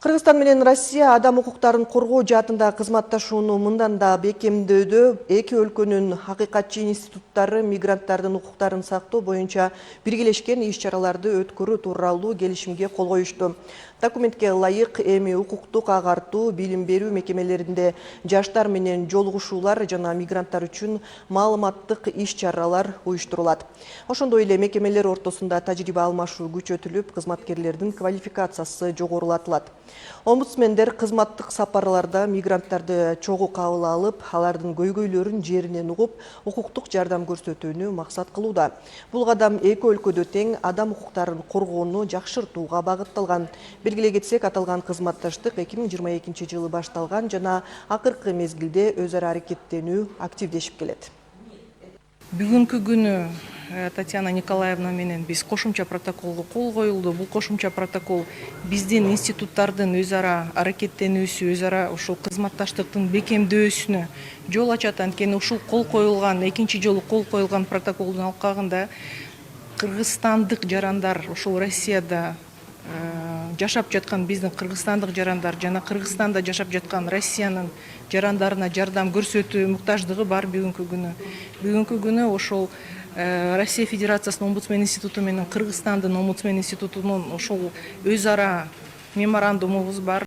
Кыргызстан менен Россия адам укуктарын коргоо жаатындагы кызматташууну мындан да бекемдөөдө эки өлкөнүн акыйкатчы институттары мигранттардын укуктарын сактоо боюнча биргелешкен иш-чараларды өткөрүү тууралуу келишимге кол коюшту. Документке ылайык эми укуктук агартуу, билим берүү мекемелеринде жаштар менен жолугушуулар жана мигранттар үчүн маалыматтык иш-чаралар уюштурулат. Ошондой эле мекемелер ортосунда тажрыйба алмашуу күчөтүлүп, кызматкерлердин квалификациясы жогорулатылат. Омбудсмендер кызматтык сапарларда мигранттарды чогуу кабыл алып, алардын көйгөйлөрүн жеринен угуп, укуктук жардам көрсөтүүнү максат кылууда. Бул кадам эки өлкөдө тең адам укуктарын коргоону жакшыртууга багытталган. Белгилей кетсек, аталган кызматташтык 2022 жылы башталган жана акыркы мезгилде өз ара аракеттенүү активдешип келет. Бүгүнкү күнү Татьяна Николаевна менен биз кошумча протоколго кол коюлду. Бул кошумча протокол биздин институттардын өз ара аракеттенүүсү, өз ара ушул кызматташтыктын бекемдөөсүнө жол ачат. Анткени ушул кол коюлган, экинчи жолу кол коюлган протоколдун алкагында кыргызстандык жарандар ушул Россияда жашап жаткан биздин кыргызстандык жарандар жана Кыргызстанда жашап жаткан Россиянын жарандарына жардам көрсөтүү муктаждыгы бар бүгүнкү күнү. Бүгүнкү күнү ошол Россия Федерациясынын омбудсмен институту менен Кыргызстандын омбудсмен институтунун ошол өз ара меморандумубуз бар.